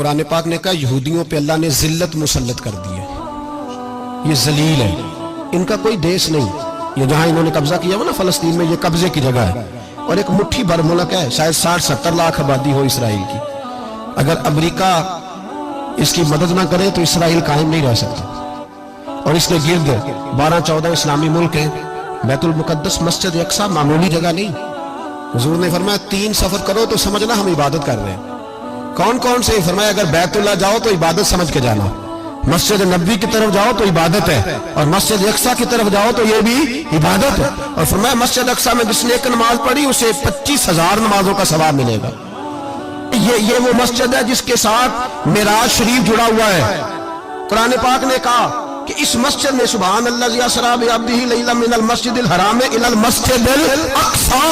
قرآن پاک نے کہا یہودیوں پہ اللہ نے ذلت مسلط کر دی ہے، یہ ذلیل ہے، ان کا کوئی دیش نہیں، یہ جہاں انہوں نے قبضہ کیا ہوا نا فلسطین میں، یہ قبضے کی جگہ ہے اور ایک مٹھی بھر ملک ہے، شاید 60-70 لاکھ آبادی ہو اسرائیل کی۔ اگر امریکہ اس کی مدد نہ کرے تو اسرائیل قائم نہیں رہ سکتا، اور اس کے گرد 12-14 اسلامی ملک ہیں۔ بیت المقدس مسجد اقصیٰ معمولی جگہ نہیں، حضور نے فرمایا 3 سفر کرو تو سمجھنا ہم عبادت کر رہے ہیں۔ کون کون سے؟ فرمایا اگر بیت اللہ جاؤ تو عبادت سمجھ کے جانا، مسجد نبوی کی طرف جاؤ تو عبادت ہے، اور مسجد اقصیٰ کی طرف جاؤ تو یہ بھی عبادت ہے۔ اور فرمایا مسجد اقصیٰ میں جس نے ایک نماز پڑھی اسے 25,000 نمازوں کا ثواب ملے گا۔ یہ وہ مسجد ہے جس کے ساتھ معراج شریف جڑا ہوا ہے۔ قرآن پاک نے کہا کہ اس مسجد میں سبحان الذی اسریٰ بعبدہ لیلا من المسجد الحرام الی المسجد الاقصیٰ۔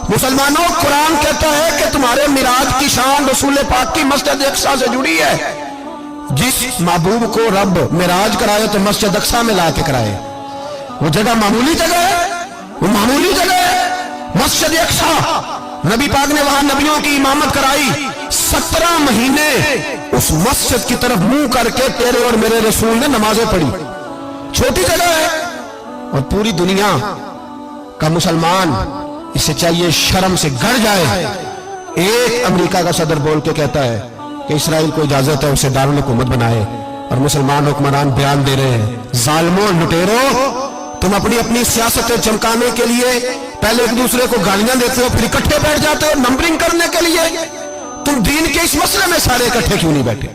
مسلمانوں، قرآن کہتا ہے کہ تمہارے معراج کی شان رسول پاک کی مسجد اقصیٰ سے جڑی ہے۔ جس محبوب کو رب معراج کرائے تو مسجد اقصیٰ میں لا کے کرائے۔ وہ جگہ معمولی جگہ ہے، وہ معمولی جگہ ہے مسجد اقصیٰ۔ نبی پاک نے وہاں نبیوں کی امامت کرائی، 17 مہینے اس مسجد کی طرف منہ کر کے تیرے اور میرے رسول نے نمازیں پڑھی۔ چھوٹی جگہ ہے، اور پوری دنیا کا مسلمان اسے چاہیے شرم سے گڑ جائے۔ ایک امریکہ کا صدر بول کے کہتا ہے کہ اسرائیل کو اجازت ہے اسے دارالحکومت بنائے، اور مسلمان حکمران بیان دے رہے ہیں ظالموں، لٹیروں، تم اپنی سیاستیں چمکانے کے لیے پہلے ایک دوسرے کو گالیاں دیتے ہو، پھر اکٹھے بیٹھ جاتے ہو نمبرنگ کرنے کے لیے۔ تم دین کے اس مسئلے میں سارے اکٹھے کیوں نہیں بیٹھے؟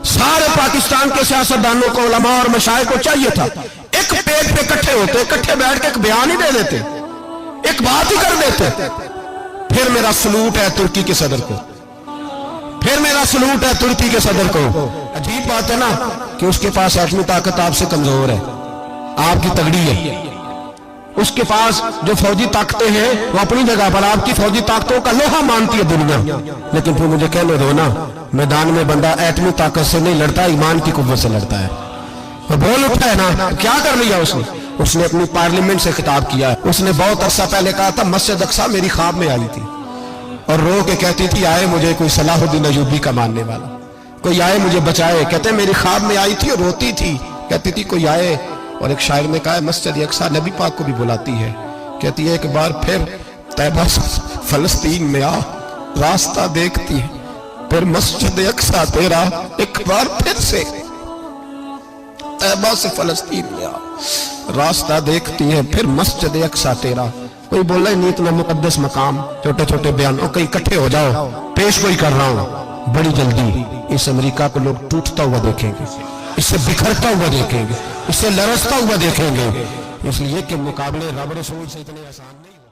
سارے پاکستان کے سیاستدانوں کو، علماء اور مشائخ کو چاہیے تھا ایک پیج پہ اکٹھے ہوتے، اکٹھے بیٹھ کے ایک بیان ہی دے دیتے، ایک بات ہی کر دیتے۔ پھر میرا سلوٹ ہے ترکی کے صدر کو، پھر میرا سلوٹ ہے ترکی کے صدر کو۔ عجیب بات ہے نا کہ اس کے پاس ایٹمی طاقت آپ سے کمزور ہے، آپ کی تگڑی ہے۔ اس کے پاس جو فوجی طاقتیں ہیں وہ اپنی جگہ پر، آپ کی فوجی طاقتوں کا لوہا مانتی ہے دنیا، لیکن پھر مجھے کہنے دو نا، میدان میں بندہ ایٹمی طاقت سے نہیں لڑتا، ایمان کی قوت سے لڑتا ہے۔ وہ بول اٹھا ہے نا، کیا کر لیا اس نے اپنی پارلیمنٹ سے خطاب کیا ہے۔ اس نے بہت عرصہ پہلے کہا تھا مسجد اقصیٰ میری خواب میں آئی تھی، اور رو کے کہتی تھی آئے مجھے کوئی صلاح الدین ایوبی کا ماننے والا، کوئی آئے مجھے بچائے۔ کہتے ہیں میری خواب میں آئی تھی اور روتی تھی، کہتی تھی کوئی آئے۔ اور ایک شاعر نے کہا ہے مسجد اقصیٰ نبی پاک کو بھی بلاتی ہے، کہتی ہے ایک بار پھر طیبہ فلسطین میں آ، راستہ دیکھتی ہے پھر مسجد اقصیٰ تیرا، ایک بار پھر سے طیبہ سے فلسطین میں آ، راستہ دیکھتی ہے پھر مسجد اقصیٰ تیرا۔ کوئی بولا ہی نہیں اتنا مقدس مقام، چھوٹے چھوٹے بیانوں، کہیں اکٹھے ہو جاؤ، پیش کوئی کر رہا ہوں بڑی جلدی۔ اس امریکہ کو لوگ ٹوٹتا ہوا دیکھیں گے، اس سے بکھرتا ہوا دیکھیں گے، اس سے لرزتا ہوا دیکھیں گے، اس لیے کہ مقابلے رب رسول سے اتنے آسان نہیں۔